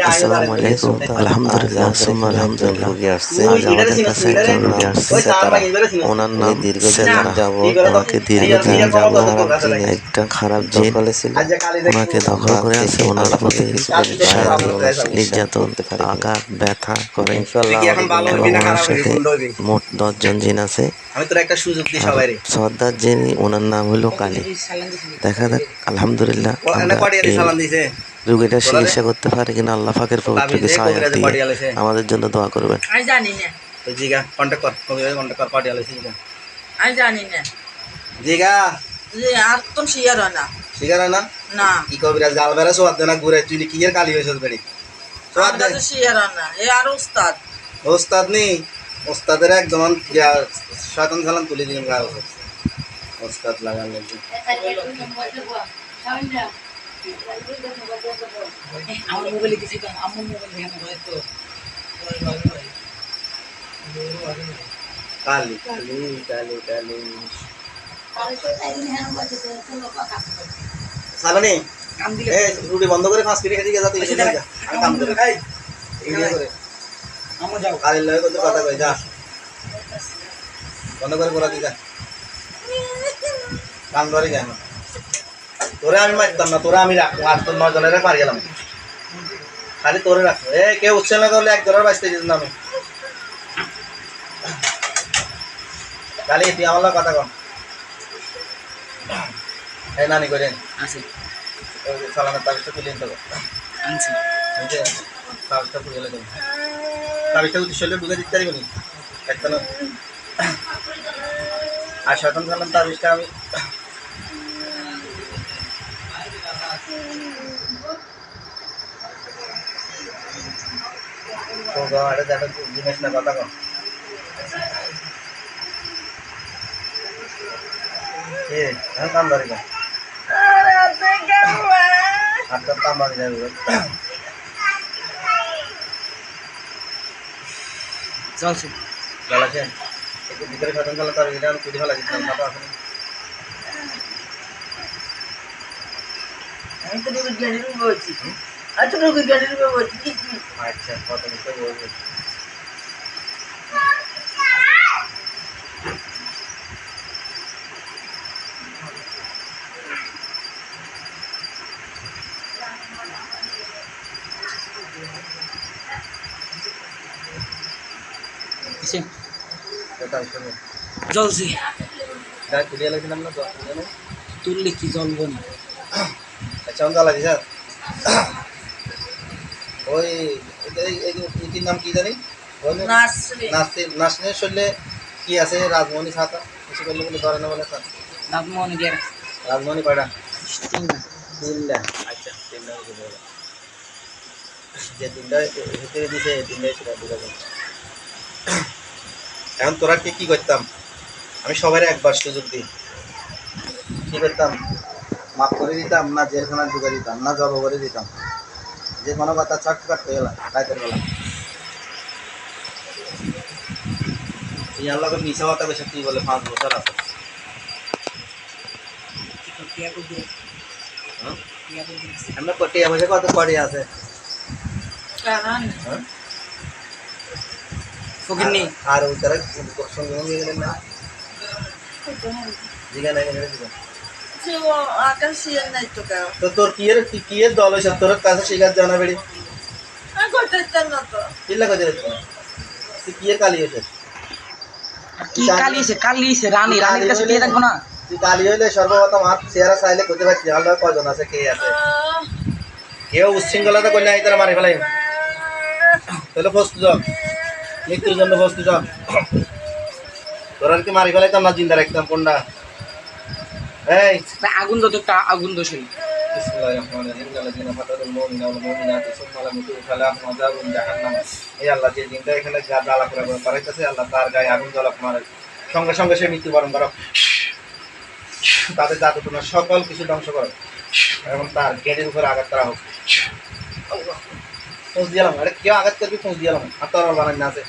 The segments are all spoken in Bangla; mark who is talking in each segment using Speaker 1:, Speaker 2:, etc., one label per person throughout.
Speaker 1: আসসালামু আলাইকুম। আলহামদুলিল্লাহ সুম্মা আলহামদুলিল্লাহ। আজ আমাদের কাছে একজন রোগী আসছে, ওনার নাম সেতারা। ওনাকে দীর্ঘদিন যাবৎ একটা খারাপ জিন ওনাকে দখল করে আছে। ওনার প্রতি শারীরিক নির্যাতন, আঘাত, ব্যথা করে এবং ওনার সাথে মোট 10 জন জিন আছে। আর সর্দার যিনি, ওনার নাম হলো কালী। দেখা যাক আলহামদুলিল্লাহ আমরা এই রোগীটা চিকিৎসা করতে পারে কিনা আল্লাহ পাকের পবিত্র কিছু আয়াত দিয়ে আমাদের জন্য দোয়া করবেন।
Speaker 2: আমি জানি না,
Speaker 3: জিগা কন্টাক্ট কর, কন্টাক্ট কর, পার্টি আলাইছি জিগা।
Speaker 2: আমি জানি না
Speaker 3: জিগা
Speaker 2: যে আর তো শিয়ার হয় না,
Speaker 3: শিকার না
Speaker 2: না
Speaker 3: কি কবিরাজ গাল বেরা সোয়াদ দেনা ঘুরে তুই কি এর কালি হইছস বেড়ি সোয়াদ দে
Speaker 2: শিয়ার হয় না। এ আর উস্তাদ
Speaker 3: ওস্তাদ নি, ওস্তাদের একদম শয়তান সালাম তুলে দিলাম গাল ওস্তাদ লাগান লাগবে।
Speaker 2: আমার মোবাইলে কিছু আমার মোবাইল দেখে হয়তো
Speaker 3: কালি কালি কালি কালি সালানি
Speaker 2: কাম দিলে
Speaker 3: এ রুটি বন্ধ করে 5 মিনিট এদিকে যা, তুই এদিকে যা, আমি কাম করে খাই এই করে
Speaker 2: আমার যাও
Speaker 3: কালি লয় কত কথা কই যা, বন্ধ করে দি যা, কাম ধরে কেন তোরে আমি মারতাম না, তোরে আমি রাখবো, আর তোর 9 জনের মারি গেলাম, খালি তোরে রাখবো। এ কেউ উচ্ছেল না করলে 1 জনের বাঁচতে দিতাম না আমি। কালি তুই আমার লগে কথা কম, এই নানি করে
Speaker 2: আছে
Speaker 3: সালামের তাবিজটা তুলে নিতে হবে।
Speaker 2: আনছি
Speaker 3: তাবিজটা তুলে দেবো, তাবিজটা উদ্দেশ্যে বুঝে দিতে পারবি নি একটা না। আর শয়তান সালাম তাবিজটা আমি জিনিস না কথা কম। কাম ধরে না হাতটা কাম ধরে যাবে
Speaker 2: চলছে
Speaker 3: গেলাছে একটু ভিতরে শয়তান সালাম তাবিজটা আমি তুলে ফেলা দিচ্ছিলাম, কথা আছে
Speaker 2: আমি তো রোগীর গাড়ির উপর বলছি, আচ্ছা রোগীর গাড়ির উপর বলছি কি কি
Speaker 3: আচ্ছা কত কিছু বলবে।
Speaker 2: জ্বলছে
Speaker 3: তুলিয়ে লাগছিলাম না
Speaker 2: তুললে কি জ্বলবো না।
Speaker 3: আচ্ছা আমি জ্বালা দিস ওই এটির নাম কি জানি নাচনে শরীরে কি আছে, রাজমণি ছাতা কিছু করলে বলে ধরে না বলে
Speaker 2: নাগমোহন গিয়ে
Speaker 3: রাজমণি কয়টা?
Speaker 2: তিনটা
Speaker 3: 3টা। আচ্ছা 3টা যে 3টা ভিতরে দিছে 3টাই সেটা বুঝা যায়। এখন তোরা কি করতাম, আমি সবাই একবার সুযোগ দিই, কি করতাম মাফ করে দিতাম না, জেলখানা ঢুকে দিতাম না, জব করে দিতাম, যে কোনো কথা চাট কাটতে গেলাম রাতের বেলা। এই আল্লাহকে মিশা কথা বেশি কি বলে 5 বছর আছে আমরা কটিয়া বসে কত কড়ি আছে আর ওই তারা সঙ্গে সঙ্গে গেলেন না জিগা নাই তো তোর কি এর দল হয়েছে তোর কাছে শিকার জানা বেড়ি কিল্লা কাজে তুই কি এর কালি হয়েছে,
Speaker 2: কি কালিয়েছে রানী রানীর কাছে দিয়ে রাখবো না।
Speaker 3: তুই কালি হইলে সর্বপ্রথম হাত চেহারা চাইলে করতে পারছি আল্লাহ কয়জন আছে, কে আছে, কেউ উচ্ছৃঙ্খলতা করলে আমি তারা মারি ফেলাই, তাহলে প্রস্তুত মৃত্যুর জন্য প্রস্তুত। তোরা কি মারি ফেলাইতাম না জিন্দা রাখতাম কোনটা? এই
Speaker 2: আগুন দো একটা আগুন দো সেই
Speaker 3: এই আল্লাহ যে দিনটা এখানে জ্বালা করে করাইতেছে আল্লাহ তার গায়ে আগুন জ্বালা মারে, সঙ্গে সঙ্গে সে মৃত্যুবরণ করো, তাদের জাদুটনা সকল কিছু ধ্বংস করো এবং তার গেটের উপরে আঘাত করা হোক। পৌঁছ দিলাম, আরে কেউ আঘাত করবি পৌঁছ দিলাম, আর তোর বানাই না আছে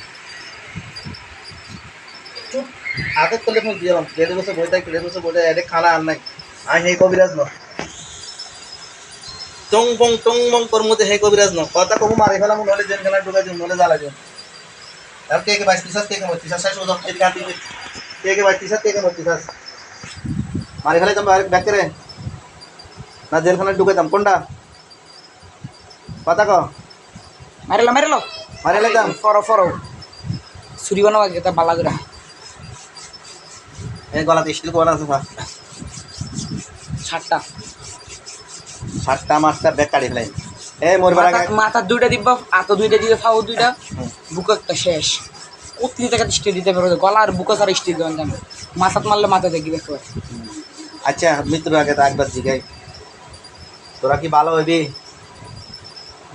Speaker 3: আঘাত করলে পৌঁছ দিলাম, গেটের বসে বই থাকি গেটের বসে বই থাকে, এটা খানা আর নাই, আমি সেই কবিরাজ ন টং বং তোর মধ্যে হে কবিরাজ ন কথা কবু মারি ফেলাম নলে জেন খেলা ঢুকাই দিন নলে জ্বালা দিন আর কে বাইশ তিসাস কে মত তিসাস শেষ হতো এদিকে আতি কে বাইশ তিসাস কে মত তিসাস মারি ফেলাই তুমি ব্যাক করে না জেলখানায় ঢুকে দাম কোনটা কথা ক
Speaker 2: মারিলো
Speaker 3: মারি লাইতাম
Speaker 2: ফরো ছুরি বানাবো আগে তা বালা করে
Speaker 3: এই গলাতে স্টিল কোন আছে
Speaker 2: 7টা
Speaker 3: মাছটা ব্যাক কাটি ফেলাই এই মরবার আগে
Speaker 2: মাথা দুইটা দিব আত দুইটা দিবে ফাও দুইটা বুক একটা শেষ উতলি থেকে স্টিল দিতে পারবে গলা আর বুক আর স্টিল দেবেন জানো মাথাত মারলে মাথা দেখি দেখো
Speaker 3: আচ্ছা মৃত্যুর আগে তো একবার জিগাই তোরা কি ভালো হইবি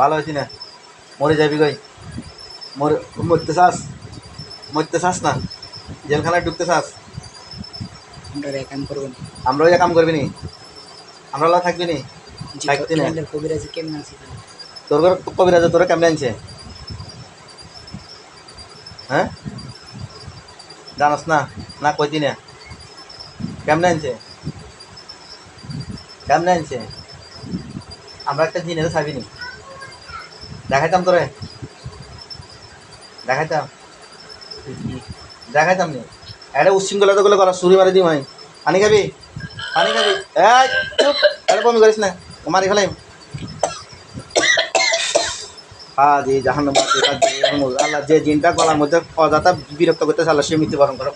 Speaker 3: ভালো হইছি না মরে যাবি কই মরতে চাস না জেলখানায় ঢুকতে চাস
Speaker 2: আমরা কাম করব না
Speaker 3: আমরাও কাম করবি নি আমরা লা থাকবি নি থাকতি না
Speaker 2: কবিরাজ কেমন আছে
Speaker 3: তোর ঘর কবিরাজ তোরা কেমনে আনছে হ্যাঁ জানাস না না কইতি না কেমনে আনছে আমরা একটা জিনিস চাবি নি দেখাইতাম তোরে দেখাইতাম নি একটা উচ্ছৃঙ্খলা তো গুলো করা চুরি মারি দিম আমি পানি খাবি এই চুপ এটা বমি করিস না মারি ফেলাই জি জাহান্ন আল্লাহ যে জিনটা গলার মধ্যে অযথা বিরক্ত করতে আল্লাহ সে মৃত্যুবরণ করো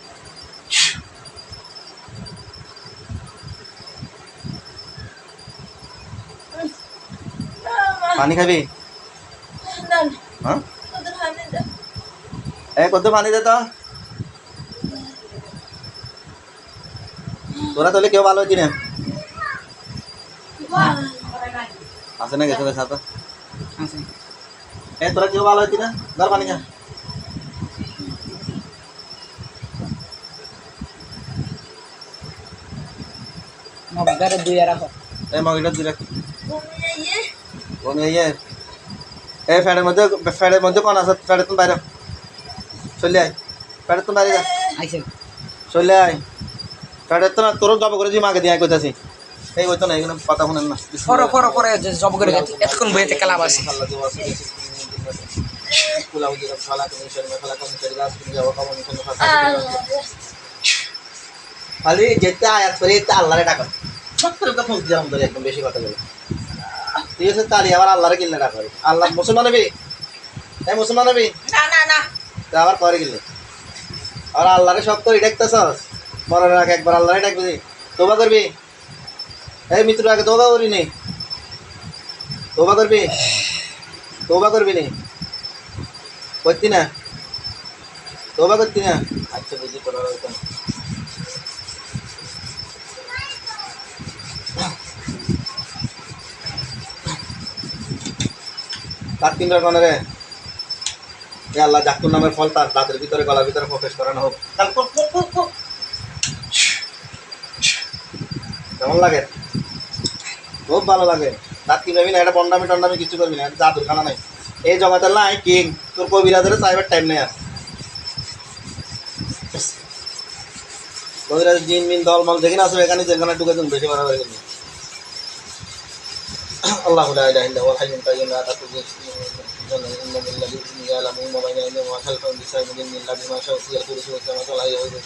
Speaker 3: পানি খাবি হ্যাঁ কত পানি দে তো তোরা তাহলে কেউ ভালো হচ্ছি না আছে না গেছে সাথে তোরা কেউ ভালো হচ্ছি না ধর পানি খা
Speaker 2: মগদারে দুই রাখো
Speaker 3: মগিটা দুই রাখ ফ্যাটের মধ্যে কোন আছে ফ্যাটের তুমি বাইরে চলে আয় ফ্যাটের তুমি বাইরে যা চলে আয় ফ্যাটের তো না তোর জব করে দিই মাকে দিয়ে কইতাছি এই হইতো না এখানে কথা শুনেন না
Speaker 2: ফরো জব করে এতক্ষণ বইতে খেলাম আছে
Speaker 3: খালি যেতে আয়াত করে আল্লাহরে টাকা সত্তর ফোন দিয়ে আমাদের একদম বেশি কথা বলে ঠিক আছে তাহলে আবার আল্লাহরে কিনলে টাকা আল্লাহ মুসলমান হবি মুসলমান হবি
Speaker 2: না
Speaker 3: আবার করে গেলে আর আল্লাহরে সব করে ডাকতেছস মরার আগে একবার আল্লাহরে ডাকবি তোবা করবি এই মিত্র আগে তোবা করি নি তোবা করবি নি করতি না তোবা করতি না আচ্ছা বুঝি তোরা তার তিন রকম রে আল্লাহ জাকুর নামের ফল তার দাঁতের ভিতরে গলার ভিতরে প্রবেশ করানো হোক কেমন লাগে খুব ভালো লাগে দাঁত কিনবি না এটা টন্ডামি কিছু করবি না জাদুর খানা নাই এই জগতের নাই কিং তোর কবিরাজের চাইবার টাইম নেই আর কবিরাজ জিন মিন দলমল যেখানে আসবে এখানে যেখানে ঢুকে তুমি বেশি বাড়া হয়ে গেল আল্লাহ লা ইলাহা ইল্লা হুয়াল হাইয়ুল কাইয়্যুম লা তাখুযুহু সিনাতুন ওয়া লা নাওম ইয়ালামু মা বাইনা আইদিহিম ওয়া খালফাহুম বিসাইয়্যিদিন মিন লাদি মা শাআ ফিল কুরসি ওয়াস সামাওয়াতি ওয়াল আরদি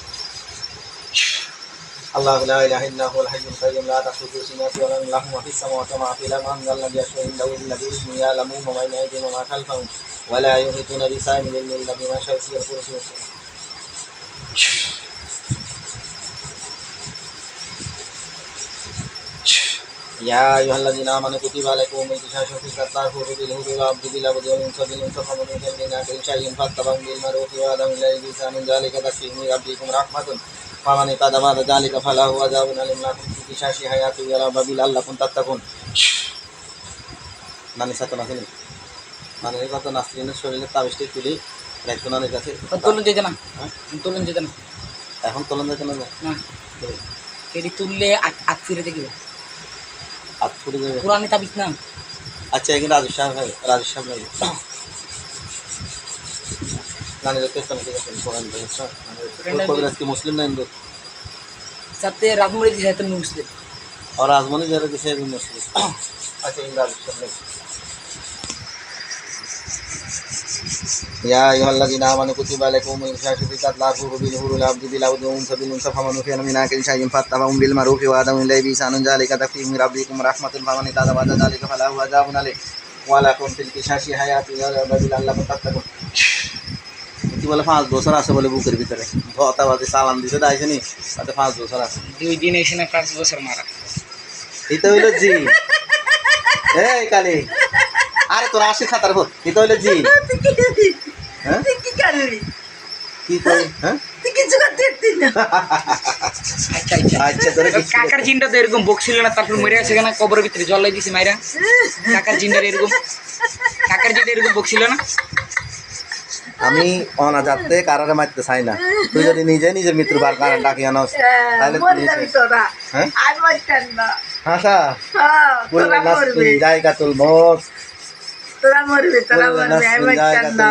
Speaker 3: আল্লাহ লা ইলাহা ইল্লা হুয়াল হাইয়ুল কাইয়্যুম লা তাখুযুহু সিনাতুন ওয়া লা নাওম লাহু মা ফিস সামাওয়াতি ওয়া মা ফিল আরদি মান যাল্লাযী ইয়াশফা'u ইনদাহু ইল্লা বিইذনিহি ইয়ালামু মা বাইনা আইদিহিম ওয়া মা খালফাহুম ওয়া লা ইউহিতুনা বিশাই'in মিন লাদি মা শাআ ফিল কুরসি ওয়াস يا أيها الذين آمنوا كتب عليكم القصاص في القتلى بالهدى والعبد بالعبد والأنثى بالأنثى فمن قتل من أخيه شيء فاتبع بالمعروف وآدم إليه بإحسان ذلك تخفيف من ربكم رحمة فمن اعتدى بعد ذلك فله عذاب أليم لكم في القصاص حياة ولا بابي لعلكم تتقون নানি সাথে নাচেনি নানির কত নাসরিনের শরীরে তাবিজটি তুলি রাখতো নানির কাছে
Speaker 2: তোলন যেতে না
Speaker 3: এখন তোলন যেতে না
Speaker 2: কেডি তুললে আট ফিরে দেখবে
Speaker 3: হাত ফুটে যাবে
Speaker 2: পুরানি তাবিজ না
Speaker 3: আচ্ছা এখানে রাজু সাহেব লাগে নানি দেখতে কবিরাজ কি মুসলিম না হিন্দু
Speaker 2: সাথে রাজমণি দিছে তো মুসলিম
Speaker 3: আর রাজমণি যারা দিছে মুসলিম আচ্ছা ইংরাজি শুনলে يا أيها الذين آمنوا كتب عليكم القصاص في القتلى الحر بالحر والعبد بالعبد والأنثى بالأنثى فمن عفي من أخيه شيء فاتبع بالمعروف وأداء إليه بإحسان ذلك تخفيف من ربكم ورحمة فمن اعتدى بعد ذلك فله عذاب أليم ولكم في القصاص حياة يا عبادي لعلكم تتقون কি বলে 5 বছর আছে বলে বুকের ভিতরে ভতাবাদী সালাম দিছে দাইছেনি তাতে 5 বছর আছে
Speaker 2: 2 দিন এসে না 5 বছর মারা
Speaker 3: এটা হইলো জি এই কালি আরে তোর আসি খাতার ভোট এটা হইলো জি হ্যাঁ
Speaker 4: কি করবি
Speaker 3: কি কই হ্যাঁ
Speaker 4: তুই কিছু করতে পারতিস না
Speaker 2: আচ্ছা আচ্ছা
Speaker 3: আচ্ছা তোরে
Speaker 2: কাকার জিনটা তো এরকম বকছিল না তারপর মরে আছে কেন কবরের ভিতরে জল লাই দিছি মাইরা কাকার জিনটা এরকম বকছিল না
Speaker 3: আমি অনাজাতে কারারে মারতে চাই না তুই যদি নিজে নিজের মৃত্যুর বার কারণ ডাকি আনস তাহলে
Speaker 4: মরে যাবি তোরা
Speaker 3: হ্যাঁ
Speaker 4: আর মরতেন না
Speaker 3: হাসা
Speaker 4: তোরা মরবি
Speaker 3: জায়গা তুল মত
Speaker 4: তোরা মরবি তোরা মরবি আর মরতেন না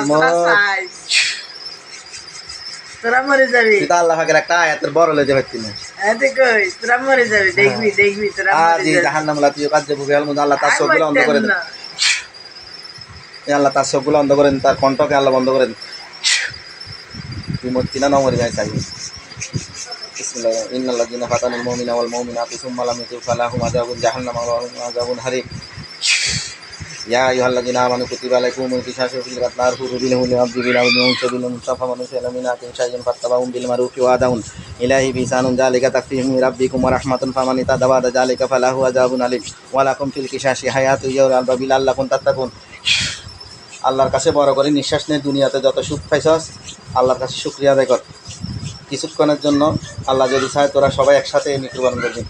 Speaker 4: তোরা মরে যাবি
Speaker 3: তুই তো আল্লাহ পাকের একটা আয়াতের বড় লেজে পাচ্ছি না
Speaker 4: কই তোরা মরে যাবি দেখবি তোরা
Speaker 3: আজ
Speaker 4: মরে
Speaker 3: এই
Speaker 4: যাবি
Speaker 3: জাহান্নাম লাতিও কাজ দেবো বেল মধ্যে আল্লাহ তার
Speaker 4: আর
Speaker 3: চোখগুলো অন্ধ করে
Speaker 4: মরতেন
Speaker 3: দেন
Speaker 4: না
Speaker 3: আল্লাহ তার চোখগুলো অন্ধ করেন তার কণ্ঠকে আল্লাহ বন্ধ করে দেন তুই মরতি না নমরি গায়ে চাই বিসমিল্লাহ ইন্নাল্লাযীনা ফাতানুল মুমিনা ওয়াল মুমিনাতি সুম্মা লাম ইয়াতুবু ফালাহুম আযাবুন জাহান্নাম ওয়া লাহুম আযাবুন হারিক ইয়া আইয়ুহাল্লাযীনা আমানু কুতিবা আলাইকুমুল কিসাসু ফিল কাতলা আল-হুরু বিল হুররি ওয়াল-'abdu বিল-'abdi ওয়াল-'unsa বিল-'unsa ফামান উফিয়া মিন আখিহি শাই'un ফাত্তাবা'un বিল-মা'রুফি ওয়া আদাউন ইলাইহি বিসানুন যালিকা তাকফীফুম মির রাব্বিকুম ওয়া রাহমাতুন ফামান ইতাদা বা'দা যালিকা ফালাহু আযাবুন আলীম ওয়া লাকুম ফিল কিসাসি হায়াতুন ইয়া উলিল আলবাবি লাআল্লাকুম তাত্তাকুন আল্লাহর কাছে বড় করে নিঃশ্বাস নে দুনিয়াতে যত সুখ পাইছস আল্লাহর কাছে শুকরিয়া আদায় কর কিছুক্ষণের জন্য আল্লাহ যদি চায় তোরা সবাই একসাথে মৃত্যুবরণ করবি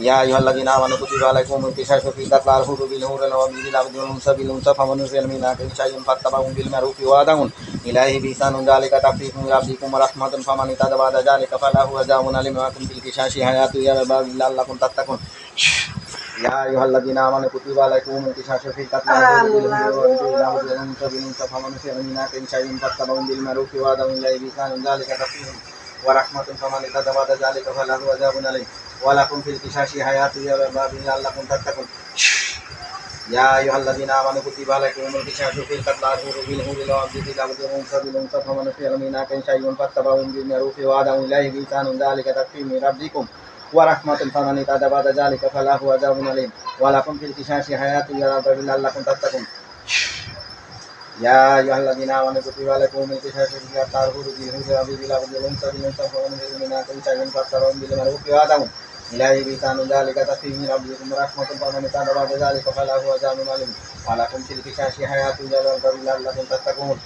Speaker 3: ইয়া আইয়ুহাল্লাযীনা আমানু কুতিবা আলাইকুমুল কিসাসু ফিল কাতলা আল-হুরু বিল-হুররি ওয়াল-'abdu বিল-'abdi ওয়াল-'unsa বিল-'unsa ফামান উফিয়া মিন আখিহি শাই'un ফাত্তাবা'un বিল-মা'রুফি ওয়া আদাউন ইলাইহি বিসানুন যালিকা তাকফীফুম মির রাব্বিকুম ওয়া রাহমাতুন ফামান ইতাদা বা'দা যালিকা ফালাহু আযাবুন আলীম ওয়া লাকুম ফিল কিসাসি হায়াতুন ইয়া উলিল লাআল্লাকুম তাত্তাকুন ইয়া আইয়ুহাল্লাযীনা আমানু কুতিবা আলাইকুমুল কিসাসু ফিল কাতলা আল-হুরু বিল-হুররি ওয়াল-'abdi বিল-'abdi ওয়াল-'unsa বিল-'unsa ফামান উফিয়া মিন আখিহি শাই'un ফাত্তাবা'un বিল-মা'রুফি ওয়া আদাউন ইলাইহি বিসানুন যালিকা তাকফীফুম ورحمة فمن اهتدى بعد ذلك فله عذاب أليم ولكم في القصاص حياة يا عبادي لعلكم تتقون يا أيها الذين آمنوا كتب عليكم القصاص في القتلى الحر بالحر والعبد بالعبد والأنثى بالأنثى فمن عفي من أخيه شيء فاتبع بالمعروف وأداء إليه بإحسان ذلك تخفيف من ربكم ورحمة فمن اهتدى بعد ذلك فله عذاب أليم ولكم في القصاص حياة يا عبادي لعلكم تتقون يا أيها الذين آمنوا كتب عليكم القصاص في القتلى الحر بالحر والعبد بالعبد والأنثى بالأنثى فمن عفي من أخيه شيء فاتبع بالمعروف وأداء إليه بإحسان ذلك تخفيف من ربكم ورحمة فمن اهتدى بعد ذلك فله عذاب أليم ولكم في القصاص حياة يا عبادي لعلكم تتقون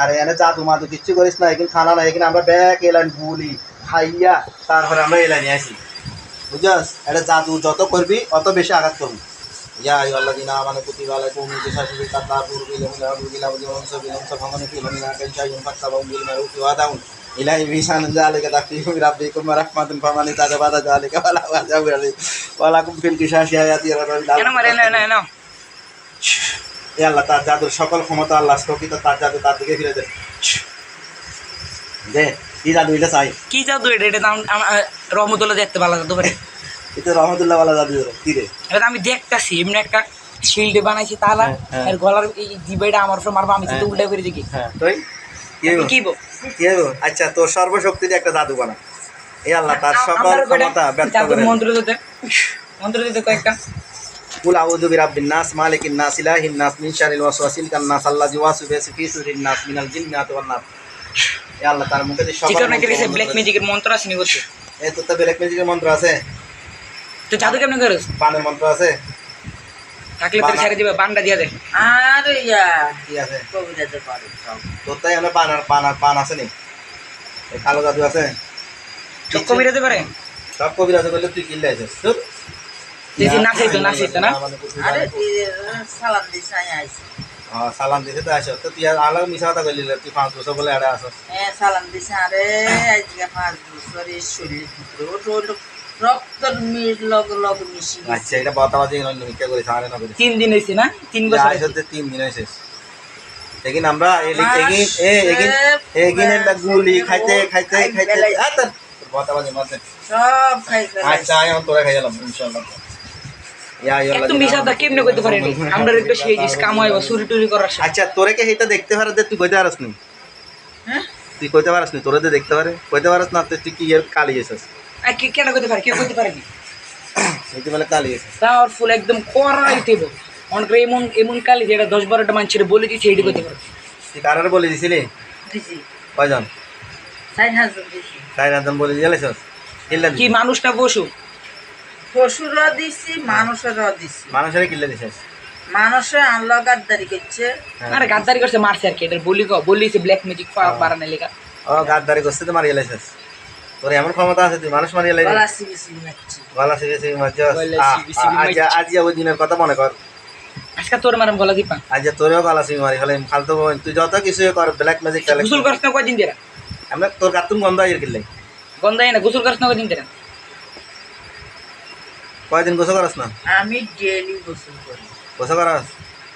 Speaker 3: আরে এনে জাদু মাদু কিচ্ছু করিস না এখানে খানা না এখানে আমরা ব্যাগ এলাম ভুলি খাইয়া তারপরে আমরা এলানি আসি বুঝছস এটা জাদু যত করবি অত বেশি আঘাত করবি ইয়া আইয়ুহাল্লাযীনা আমানু কুতিবা আলাইকুমুল কিসাসু ফিল কাতলা আল-হুরু বিল-হুররি ওয়াল-'abdi বিল-'unsa বিল-'unsa ফামান উফিয়া মিন আখিহি শাই'un ফাত্তাবা'un বিল-মা'রুফি ওয়া আদাউন ইলাইহি বিসানুন যালিকা তাকফীফুম মির রাব্বিকুম ওয়া রাহমাতুন ফামান ইতাদা বা'দা যালিকা ফালাহু আযাবুন আলীম ওয়া লাকুম ফিল কিসাসি হায়াতুন ইয়া রাব্বিল
Speaker 2: কেন মারে না
Speaker 3: এ আল্লাহ তার জাদুর সকল ক্ষমতা আল্লাহ স্থগিত তার জাদু তার দিকে ফিরে দেয় দে কি জাদু এটা চাই
Speaker 2: কি জাদু এটা নাম রহমতুল্লাহ দেখতে ভালো জাদু পারে
Speaker 3: এটা রহমতুল্লাহ ওয়ালা জাদু কি রে
Speaker 2: এটা আমি দেখতাছি এমনি একটা শিল্ড বানাইছি তালা আর গলার এই জিবাইটা আমার উপর মারবা আমি তো উল্টা করে দেখি
Speaker 3: হ্যাঁ তুই
Speaker 2: কি
Speaker 3: আচ্ছা তোর সর্বশক্তি দিয়ে একটা জাদু বানা এই আল্লাহ তার সকল ক্ষমতা ব্যক্ত করে
Speaker 2: মন্ত্র দিতে কয়েকটা
Speaker 3: কুল আউযু বিরাব্বিন নাস মালিকিন নাস ইলাহিন নাস মিন শারিল ওয়াসওয়াসিল খান্নাস আল্লাযী ওয়াসওয়াসু ফি সুদুরিন নাস মিনাল জিন্নাতি ওয়ান নাস এই আল্লাহ তার মুখে সকল
Speaker 2: চিকন নাকি রে ব্ল্যাক ম্যাজিকের মন্ত্র আছে নি করতে
Speaker 3: এই তো ব্ল্যাক ম্যাজিকের মন্ত্র আছে
Speaker 2: তো জাদু কেমনে করিস
Speaker 3: পানের মন্ত্র আছে
Speaker 2: থাকলে তোর ছেড়ে দিবে বান্ডা দিয়া দে
Speaker 4: আরে ইয়া
Speaker 3: কি আছে
Speaker 4: কবিরাতে পারে সব
Speaker 3: তোর তাই আমরা পান আছে নি এই কালো জাদু আছে
Speaker 2: সব কবিরাতে পারে
Speaker 3: সব কবিরাজ বললে তুই কিল্লা আছিস চুপ
Speaker 2: দেখি নাচাইতো না
Speaker 4: আরে সালাম দিছ আইছি
Speaker 3: হ্যাঁ সালাম দিতে তো আসো তো তুই আর আলাদা মিশা কথা বললি তুই 5 বছর বলে আড়ে আসো
Speaker 4: সালাম দিছ আরে আজকে 5 বছরের শরীর ভিতরে রক্তর মিল লগ মিশি
Speaker 3: আচ্ছা এটা বাতাবাজি নয় মিথ্যা করে সারে না করে
Speaker 2: 3 দিন হইছে না 3 বছর
Speaker 3: আইসতে 3 দিন হইছে लेकिन আমরা এগিন একটা গুলি খাইতে বতাবাজি মাঝে
Speaker 4: সব খাই
Speaker 3: আচ্ছা আমি এখন তোরা খাই গেলাম ইনশাআল্লাহ
Speaker 2: এত মিশাদা কেমনে করতে পারেনি আমরা একটু সেই জিনিস কাম হয় বা চুরি টুরি করার সাথে।
Speaker 3: আচ্ছা তোরে কে এটা দেখতে পারে যে তুই কইতে পারস নি
Speaker 4: হ্যাঁ
Speaker 3: তুই কইতে পারস নি তোরে যে দেখতে পারে কইতে পারস না তুই কি এর কালি গেছিস
Speaker 2: আর কে কেন করতে পারে কেউ করতে পারেনি
Speaker 3: এইতে বলে কালি গেছিস
Speaker 2: পাওয়ারফুল একদম করাই দেব অনেক এমন এমন কালি যেটা 10-12টা মানুষের বলে দিচ্ছে এইটি করতে পারে।
Speaker 3: তুই কারারে বলে দিছিলি
Speaker 4: দিছি
Speaker 3: কয়জন
Speaker 4: 4000 দিছি
Speaker 3: 4000 বলে দিয়েছিস কিল্লা
Speaker 2: কি মানুষটা বসু
Speaker 4: পশুরও দিছি মানুষেরও দিছি
Speaker 3: মানুষের কিল্লা দিছিস
Speaker 4: মানুষে আল্লাহ গাদ্দারি করছে
Speaker 2: আরে গাদ্দারি করছে মারছে আর কি এটা বলিছে ব্ল্যাক ম্যাজিক বাড়ানোর লেখা।
Speaker 3: ও গাদ্দারি করছিস তো মারিয়ে লাইছিস তোর এমন ক্ষমতা আছে তুই মানুষ মারিয়ে লাইছিস
Speaker 4: গলা সিবিসি মারছি
Speaker 3: গলা সিবিসি মারছিস
Speaker 2: গলা সিবিসি মারছি।
Speaker 3: আজ ওই দিনের কথা মনে কর
Speaker 2: আজকে তোর মারাম গলা দিপা
Speaker 3: আজ তোরেও গলা সিবি মারি ফেলে ফালতু তুই যত কিছু কর ব্ল্যাক ম্যাজিক খেলে
Speaker 2: গোসল করছ না কয়দিন দিরা
Speaker 3: আমরা তোর কাতুম গন্ধ আইর কিল্লাই
Speaker 2: গন্ধাই না গোসল করছ না কয়দিন দিরা
Speaker 3: কয়দিন গোসল করস না
Speaker 4: আমি ডেইলি গোসল করি
Speaker 3: গোসল করস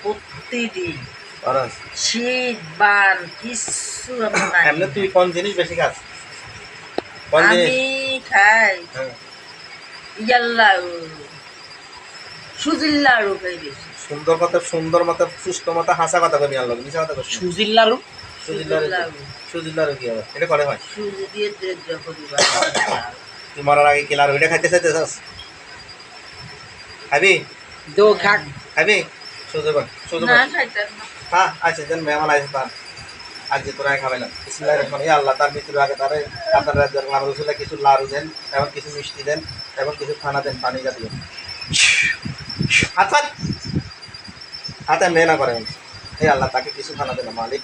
Speaker 4: প্রতিদিন
Speaker 3: করস
Speaker 4: শীত বান কিছু আমার নাই
Speaker 3: এমনি তুই কোন জিনিস বেশি খাস কোন
Speaker 4: আমি
Speaker 3: জিনিস
Speaker 4: খাই
Speaker 3: হ্যাঁ।
Speaker 4: ইয়াল্লাহু সুজির লাড়ু খাই বেশি
Speaker 3: সুন্দর মতো সুস্থ মতো হাসা কথা কবি আল্লাহ মিশা কথা কবি
Speaker 2: সুজির লাড়ু
Speaker 3: সুজিল্লার কি হবে এটা করে হয়
Speaker 4: সুজি দিয়ে দেড় পরিবার
Speaker 3: তুই মরার আগে কি লাড়ু এটা খাইতে চাইতেছস খাবি
Speaker 2: দো খাক
Speaker 3: খাবি সুজি সুজি
Speaker 4: না খাইতাম না
Speaker 3: হ্যাঁ আচ্ছা যেন মেহমান আছে তার আজ যে তোরা খাবে না বিসমিল্লাহির রহমানির রহিম আল্লাহ তার মৃত্যুর আগে তারে আপনার রাজ্যের নাম রসুল্লাহ কিছু লাড়ু দেন এবং কিছু মিষ্টি দেন এবং কিছু খানা দেন পানি জাতীয় হাত হাতে মেনা করেন এই আল্লাহ তাকে কিছু খানা দেন মালিক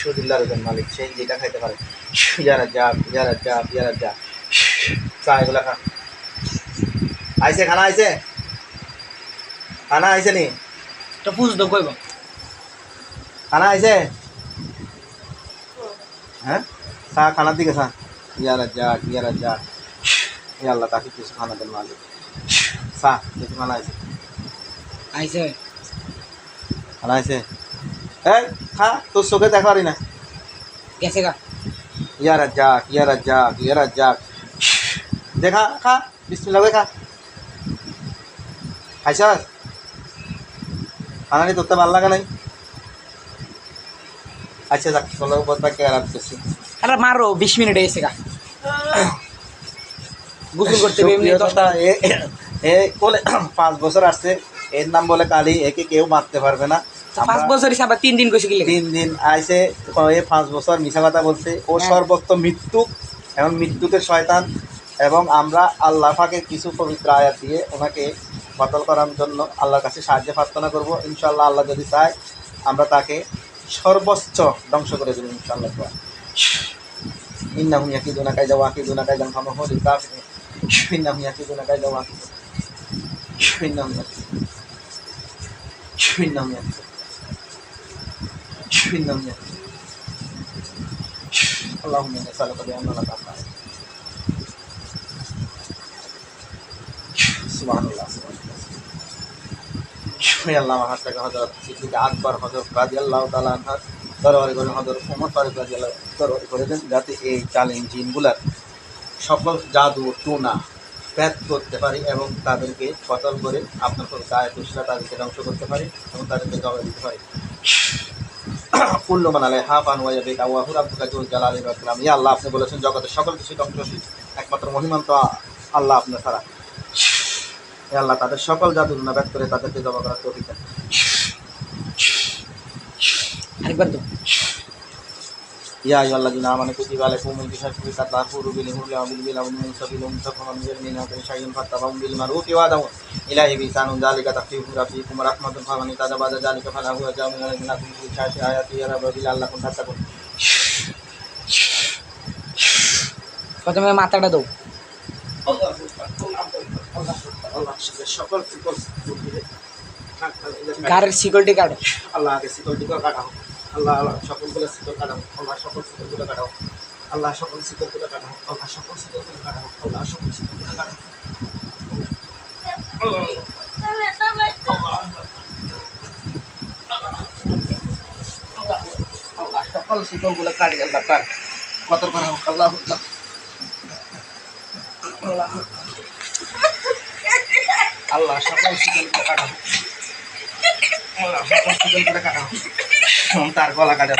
Speaker 3: সুদিল্লার দেন মালিক সেই যেটা খাইতে পারে ইয়ারা যা চা এগুলা খা আইছে খানা আইছে নি
Speaker 2: তো পুজ দো কইব
Speaker 3: খানা আইছে হ্যাঁ চা খানার দিকে চা ইয়ারা যা এই আল্লাহ তাকে কিছু খানা দেন মালিক চা কিছু খানা আইছে
Speaker 2: আইছে
Speaker 3: খানা আইছে এই খা তোর চোখে দেখা পারি না
Speaker 2: গেছে গা
Speaker 3: ইয়ারা যাক দেখা খা বিসমিল্লাহ খা খাইছাস খানা নি তোরতে ভালো লাগে নাই আচ্ছা যাক চলো বহুত বাক্যে আরাম করছি
Speaker 2: আরে মারো 20 মিনিট এসে গা গোসল করতে হবে এমনি 10টা
Speaker 3: এ কোলে 5 বছর আসছে এর নাম বলে কালি একে কেউ মারতে পারবে না
Speaker 2: 5 বছর হিসাবে 3 দিন কইছে কি লাগে
Speaker 3: 3 দিন আইসে 5 বছর মিশা কথা বলছে ও সর্বত্র মৃত্যু এবং মৃত্যুকে শয়তান এবং আমরা আল্লাহ পাকে কিছু পবিত্র আয়াত দিয়ে ওনাকে বদল করার জন্য আল্লাহর কাছে সাহায্য প্রার্থনা করব ইনশাআল্লাহ আল্লাহ যদি চায় আমরা তাকে সর্বোচ্চ ধ্বংস করে দেব ইনশাআল্লাহ ইন্নাহুম ইয়াকিদুনা কাইদা ওয়াকিদুনা কাইদান ফামাহু লিকাফিরিন ইন্নাহুম ইয়াকিদুনা কাইদা ওয়াকিদুনা ইন্নাহুম اللهم إني أسألك بأن لك أفعال سبحان الله আল্লাহ মহাশয় হযরত সিদ্দিক আকবর হযরত রাদিয়াল্লাহু তাআলা আনহু দরবারে করে হযরত ওমর ফারুক রাদিয়াল্লাহু দরবারে করে দেন যাতে এই জালিম জিনগুলার সকল জাদু টুনা ভেদ করতে পারি এবং তাদেরকে কতল করে আপনার গায়ে দুসরা তাদেরকে ধ্বংস করতে পারি এবং তাদেরকে জবাই দিতে পারি কুল্লু মান আলাইহা ফান ওয়া ইয়াবিকা ওয়া হুয়া রাব্বুকা যুল জালালি ওয়াল ইকরাম ইয়া আল্লাহ আপনি বলেছেন জগতের সকল কিছু ধ্বংসশীল একমাত্র মহিমান্বিত আল্লাহ আপনার ছাড়া হে আল্লাহ তাদের সকল জাদু নাবাদ করে তাদেরকে জবাই করার তৌফিক দেন
Speaker 2: আরেকবার তো
Speaker 3: يا أيها الذين آمنوا كتب عليكم القصاص في القتلى بالحر من سبيل منتقم من غير من شيء فاتبعوا بالمعروف وادعوا إليه بإحسان ذلك تخفيف ربكم ورحمة فمن اهتدى بعد ذلك فله أجر من الذين كنتم في شاشه آياته يرى لعلكم تتقون
Speaker 2: প্রথমে মাথাটা দাও
Speaker 3: সকল
Speaker 2: গাড়ির সিকিউরিটি গার্ড
Speaker 3: আল্লাহ আগে সিকিউরিটি কাটাও আল্লাহ সকলগুলো সিকিউর কাটাও আল্লাহ সকল সিকিউরিটিগুলো কাটাও আল্লাহ সকল সিকিউরিটিগুলো কাটাও আল্লাহ সকল সিকিউরিটিগুলো কাটাও আল্লাহ সকল সিকিউরিটিগুলো কাটাও আল্লাহ সকল সিকিউরিটিগুলো কাটি আল্লাহ কত করা হোক আল্লাহ আল্লাহ সকল সুযোগ কাটাও, আল্লাহ সকল সুযোগ কাটাও, তার গলা কাটাও।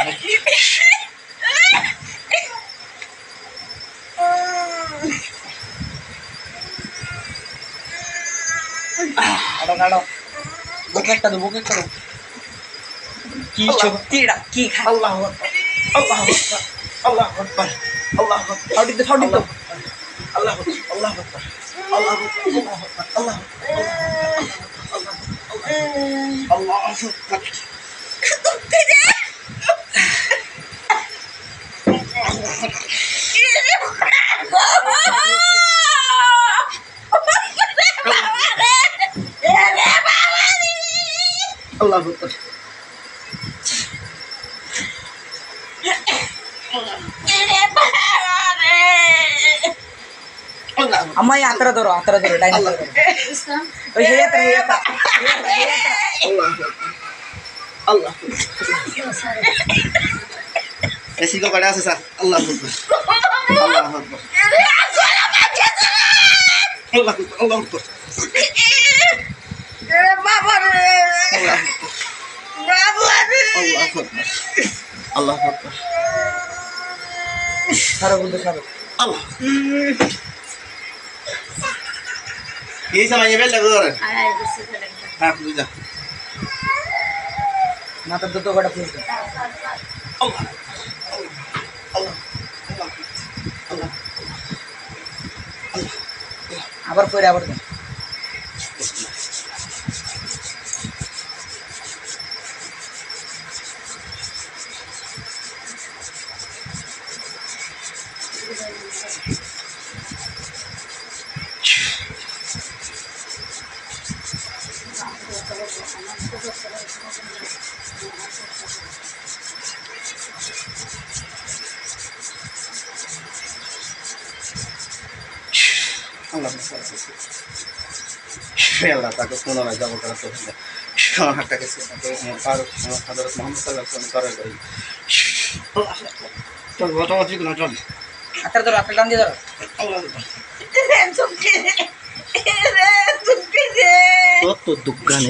Speaker 2: কাটো বুকে একটা দো, বুকে একটা দো। কি শক্তি এটা, কি খায়?
Speaker 3: আল্লাহ আকবার, আল্লাহ আকবার, আল্লাহ আকবার, আল্লাহ আকবার,
Speaker 2: ফাউটিতে ফাউটিতে
Speaker 3: আল্লাহ আকবার, আল্লাহ আকবার, আল্লাহ আকবার, আল্লাহ আকবার, আল্লাহ আকবার। আল্লাহ আকবার।
Speaker 2: అమ్మాయి అత్తర దూరం డైనింగ్ దూరం
Speaker 3: আল্লাহ এসি কো কাটা আছে স্যার। আল্লাহ আকবার, আল্লাহ আকবার, আল্লাহ আকবার, আল্লাহ আকবার, আল্লাহ আকবার, আল্লাহ আকবার,
Speaker 2: সারা বলতে সারা
Speaker 3: আল্লাহ। এই সময় এবেল লাগো রে। হ্যাঁ বুঝা।
Speaker 2: মাথার দুটো কটা ফুল
Speaker 3: আল্লাহ, আল্লাহ, আল্লাহ,
Speaker 2: আবার পরে আবার দেন।
Speaker 3: আল্লাহ তাকে পুনরায় জব করা তো আমার হাতটাকে ফারুক হযরত মুহাম্মদ সাল্লাল্লাহু আলাইহি ওয়াসাল্লাম করার করি। চল বটো ঠিক না চল।
Speaker 2: আত্তার ধরো, আত্তার টান দিয়ে ধরো।
Speaker 3: আল্লাহ কত দুঃখানে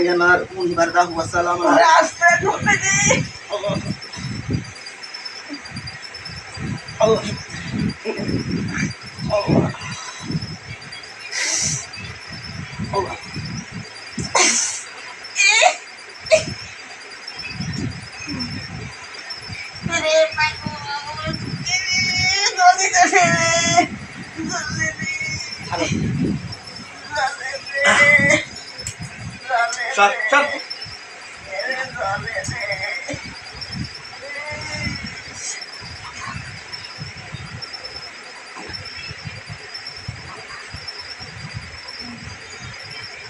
Speaker 3: ينار من برده وسلام الله الله Shut.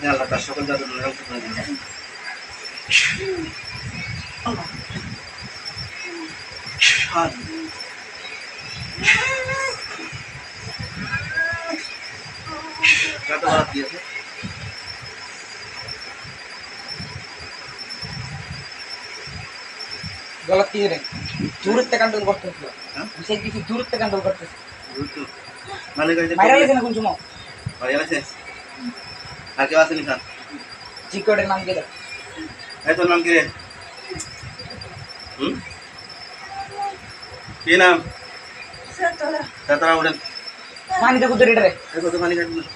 Speaker 3: Ya Allah, tak syukur jatuh dalam kebenaran. Allah. Shut. Kata barat dia tu.
Speaker 2: গলত কি রে দূরত্বে কন্ট্রোল করতে হলো। সেই কিছু দূরত্বে কন্ট্রোল করতে
Speaker 3: মানে কইতে
Speaker 2: বাইরে গেছে না কোন সময়
Speaker 3: বাইরে গেছে আর কেউ আসেনি স্যার
Speaker 2: চিকটের নাম কি রে?
Speaker 3: এই তোর নাম কি রে? কি নাম? সেতরা উঠেন
Speaker 2: পানিতে কুদরে রে
Speaker 3: এই কত পানি খাইছিস?